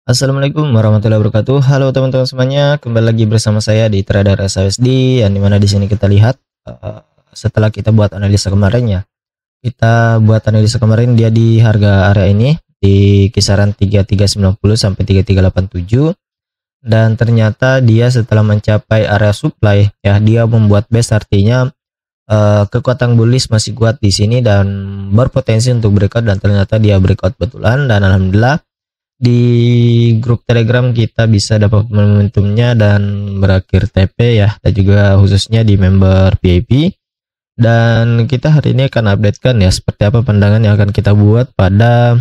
Assalamualaikum warahmatullahi wabarakatuh. Halo teman-teman semuanya, kembali lagi bersama saya di Trader SASD, yang dimana di sini kita lihat setelah kita buat analisa kemarin ya. Kita buat analisa kemarin dia di harga area ini di kisaran 3390 sampai 3387, dan ternyata dia setelah mencapai area supply ya, dia membuat base, artinya kekuatan bullish masih kuat di sini dan berpotensi untuk breakout, dan ternyata dia breakout betulan. Dan alhamdulillah di grup Telegram kita bisa dapat momentumnya dan berakhir TP ya, dan juga khususnya di member VIP. Dan kita hari ini akan update kan ya seperti apa pandangan yang akan kita buat pada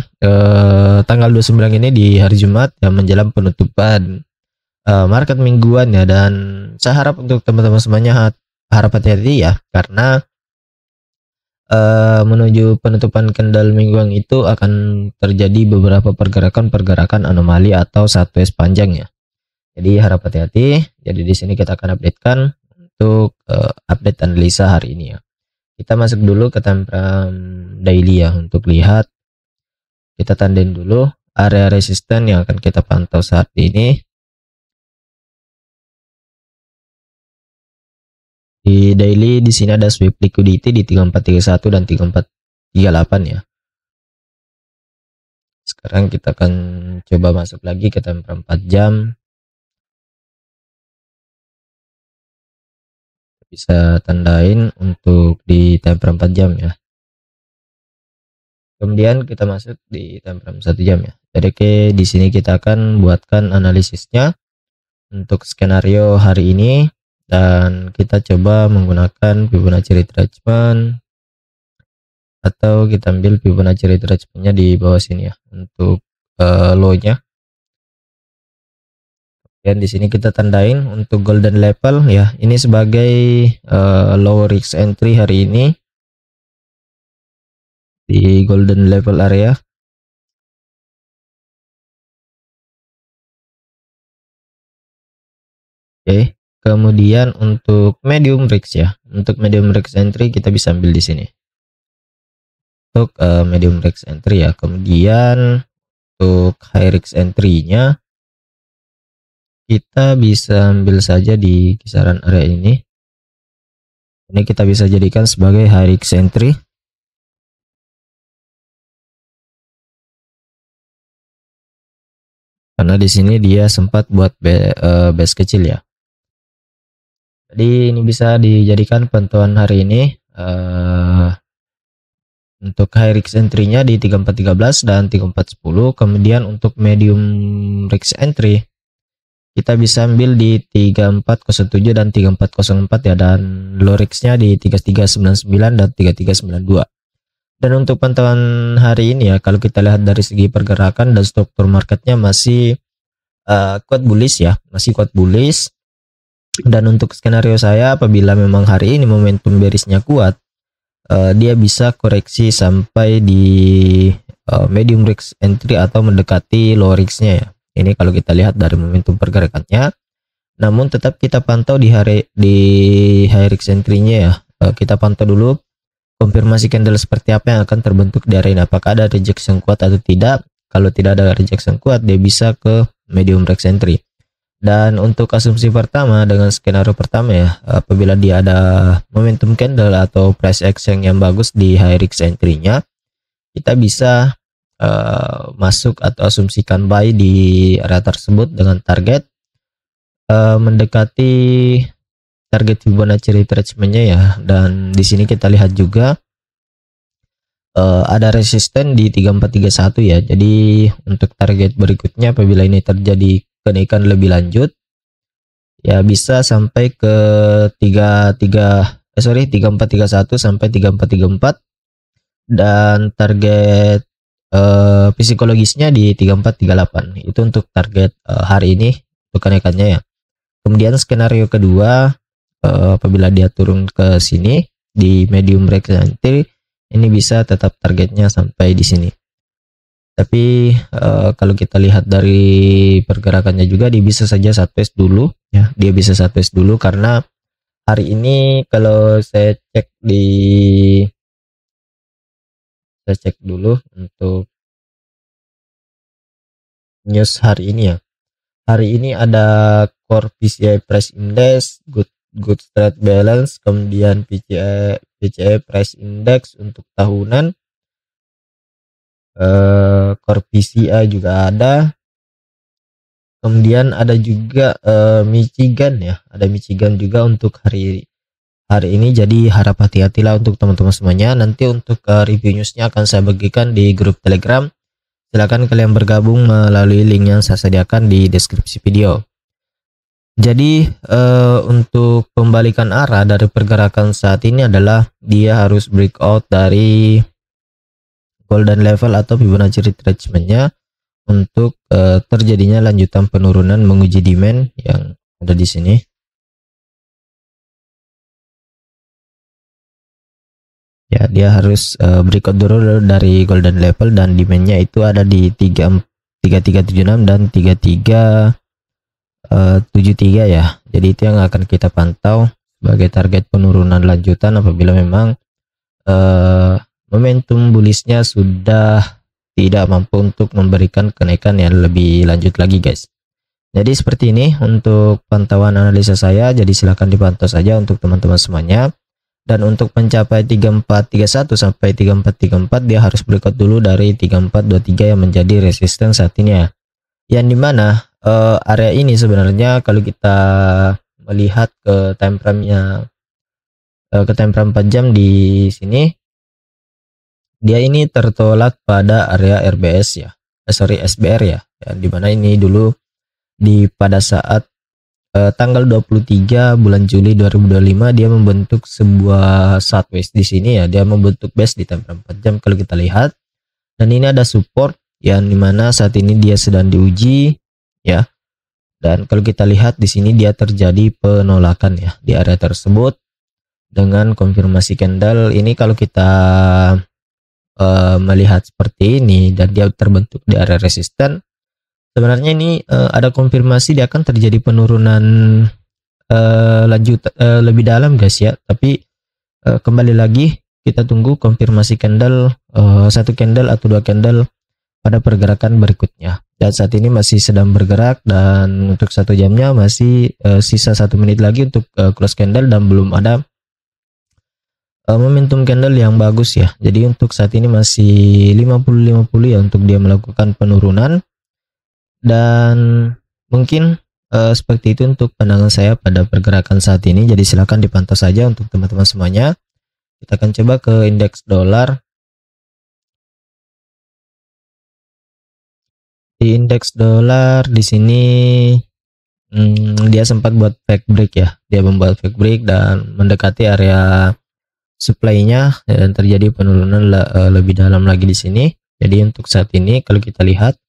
tanggal 29 ini di hari Jumat yang menjelang penutupan market mingguan ya. Dan saya harap untuk teman-teman semuanya harap hati-hati ya, karena menuju penutupan candle mingguan itu akan terjadi beberapa pergerakan anomali atau satu panjang ya. Jadi harap hati-hati. Jadi di sini kita akan updatekan untuk update analisa hari ini ya. Kita masuk dulu ke time frame daily ya, untuk lihat. Kita tandain dulu area resisten yang akan kita pantau saat ini. Di daily di sini ada sweep liquidity di 3431 dan 3438 ya. Sekarang kita akan coba masuk lagi ke time frame 4 jam. Bisa tandain untuk di time frame 4 jam ya. Kemudian kita masuk di time frame 1 jam ya. Jadi di sini kita akan buatkan analisisnya untuk skenario hari ini, dan kita coba menggunakan Fibonacci retracement, atau kita ambil Fibonacci retracementnya di bawah sini ya untuk low-nya. Dan di sini kita tandain untuk golden level ya, ini sebagai low risk entry hari ini di golden level area. Oke, kemudian untuk medium risk ya, untuk medium risk entry kita bisa ambil di sini untuk medium risk entry ya. Kemudian untuk high risk entry-nya kita bisa ambil saja di kisaran area ini. Ini kita bisa jadikan sebagai high risk entry. Karena di sini dia sempat buat base kecil ya. Jadi ini bisa dijadikan pantauan hari ini. Untuk high risk entry-nya di 3413 dan 3410. Kemudian untuk medium risk entry kita bisa ambil di 3407 dan 3404 ya, dan low risk-nya di 3399 dan 3392. Dan untuk pantauan hari ini ya, kalau kita lihat dari segi pergerakan dan struktur marketnya masih kuat bullish ya, masih kuat bullish. Dan untuk skenario saya, apabila memang hari ini momentum bearish-nya kuat, dia bisa koreksi sampai di medium risk entry atau mendekati low risk-nya ya. Ini kalau kita lihat dari momentum pergerakannya. Namun tetap kita pantau di high risk entry-nya ya. Kita pantau dulu konfirmasi candle seperti apa yang akan terbentuk di area ini, apakah ada rejection kuat atau tidak. Kalau tidak ada rejection kuat, dia bisa ke medium risk entry. Dan untuk asumsi pertama dengan skenario pertama ya, apabila dia ada momentum candle atau price action yang bagus di high risk entry-nya, kita bisa masuk atau asumsikan buy di area tersebut dengan target mendekati target Fibonacci retracement-nya ya. Dan di sini kita lihat juga ada resisten di 3431 ya. Jadi untuk target berikutnya apabila ini terjadi kenaikan lebih lanjut ya, bisa sampai ke 3431 sampai 3434, dan target psikologisnya di 3438. Itu untuk target hari ini untuk kenaikannya ya. Kemudian skenario kedua, apabila dia turun ke sini di medium risk entry, ini bisa tetap targetnya sampai di sini. Tapi kalau kita lihat dari pergerakannya juga, dia bisa saja sideways dulu ya, dia bisa sideways dulu karena hari ini kalau saya cek dulu untuk news hari ini ya. Hari ini ada core PCI price index, good trade balance, kemudian PCI price index untuk tahunan, core PCI juga ada, kemudian ada juga Michigan ya, ada Michigan juga untuk hari ini. Jadi harap hati-hatilah untuk teman-teman semuanya. Nanti untuk review newsnya akan saya bagikan di grup Telegram. Silakan kalian bergabung melalui link yang saya sediakan di deskripsi video. Jadi untuk pembalikan arah dari pergerakan saat ini adalah dia harus breakout dari golden level atau Fibonacci retracement-nya untuk terjadinya lanjutan penurunan menguji demand yang ada di sini. Ya, dia harus breakout dulu dari golden level dan demandnya itu ada di 3376 dan 3373 ya. Jadi itu yang akan kita pantau sebagai target penurunan lanjutan apabila memang momentum bullishnya sudah tidak mampu untuk memberikan kenaikan yang lebih lanjut lagi guys. Jadi seperti ini untuk pantauan analisa saya, jadi silahkan dipantau saja untuk teman-teman semuanya. Dan untuk mencapai 3431 sampai 3434 dia harus breakout dulu dari 3423 yang menjadi resisten saat ini ya. Yang dimana area ini sebenarnya kalau kita melihat ke time frame-nya, ke time frame 4 jam di sini, dia ini tertolak pada area RBS ya, SBR ya, dimana ini dulu pada saat tanggal 23 bulan Juli 2025 dia membentuk sebuah sideways di sini ya, dia membentuk base di time frame 4 jam kalau kita lihat. Dan ini ada support yang dimana saat ini dia sedang diuji ya. Dan kalau kita lihat di sini dia terjadi penolakan ya di area tersebut dengan konfirmasi candle ini. Kalau kita melihat seperti ini dan dia terbentuk di area resisten, sebenarnya ini ada konfirmasi dia akan terjadi penurunan lanjut lebih dalam guys ya. Tapi kembali lagi kita tunggu konfirmasi candle, satu candle atau dua candle pada pergerakan berikutnya. Dan saat ini masih sedang bergerak dan untuk 1 jamnya masih sisa 1 menit lagi untuk close candle dan belum ada momentum candle yang bagus ya. Jadi untuk saat ini masih 50-50 ya untuk dia melakukan penurunan. Dan mungkin seperti itu untuk pandangan saya pada pergerakan saat ini. Jadi silakan dipantau saja untuk teman-teman semuanya. Kita akan coba ke indeks dolar. Di indeks dolar di sini dia sempat buat fake break ya. Dia membuat fake break dan mendekati area supply-nya dan terjadi penurunan lebih dalam lagi di sini. Jadi untuk saat ini kalau kita lihat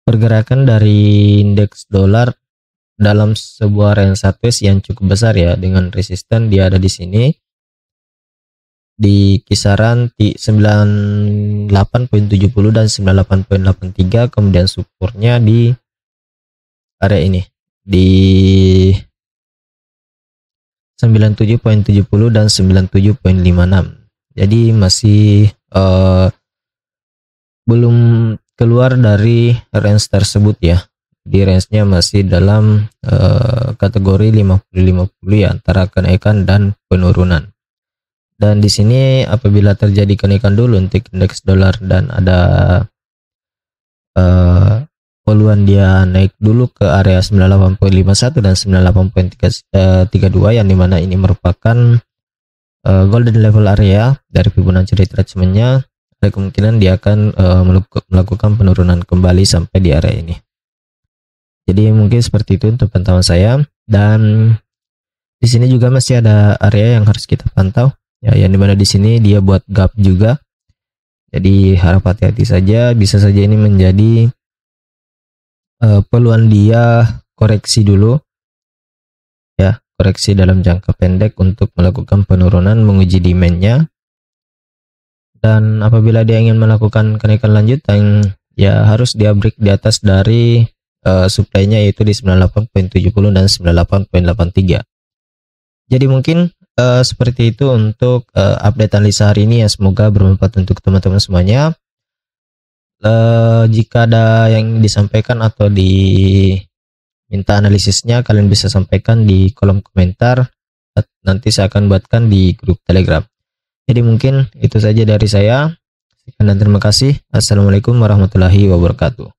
pergerakan dari indeks dolar dalam sebuah range sideways yang cukup besar ya, dengan resisten dia ada di sini di kisaran 98.70 dan 98.83, kemudian supportnya di area ini di 97.70 dan 97.56. Jadi masih belum keluar dari range tersebut ya. Di range-nya masih dalam kategori 50-50 ya, antara kenaikan dan penurunan. Dan di sini apabila terjadi kenaikan dulu untuk indeks dolar dan ada peluang dia naik dulu ke area 98.51 dan 98.32 yang dimana ini merupakan golden level area dari Fibonacci retracement-nya, ada kemungkinan dia akan melakukan penurunan kembali sampai di area ini. Jadi mungkin seperti itu untuk pantauan saya. Dan di sini juga masih ada area yang harus kita pantau ya, yang dimana di sini dia buat gap juga. Jadi harap hati-hati saja, bisa saja ini menjadi peluang dia koreksi dulu ya, koreksi dalam jangka pendek untuk melakukan penurunan menguji demand-nya. Dan apabila dia ingin melakukan kenaikan lanjutan ya harus dia break di atas dari supply-nya, yaitu di 98.70 dan 98.83. Jadi mungkin seperti itu untuk update analisa hari ini ya, semoga bermanfaat untuk teman-teman semuanya. Jika ada yang disampaikan atau diminta analisisnya, kalian bisa sampaikan di kolom komentar. Nanti saya akan buatkan di grup Telegram. Jadi mungkin itu saja dari saya. Sekian dan terima kasih. Assalamualaikum warahmatullahi wabarakatuh.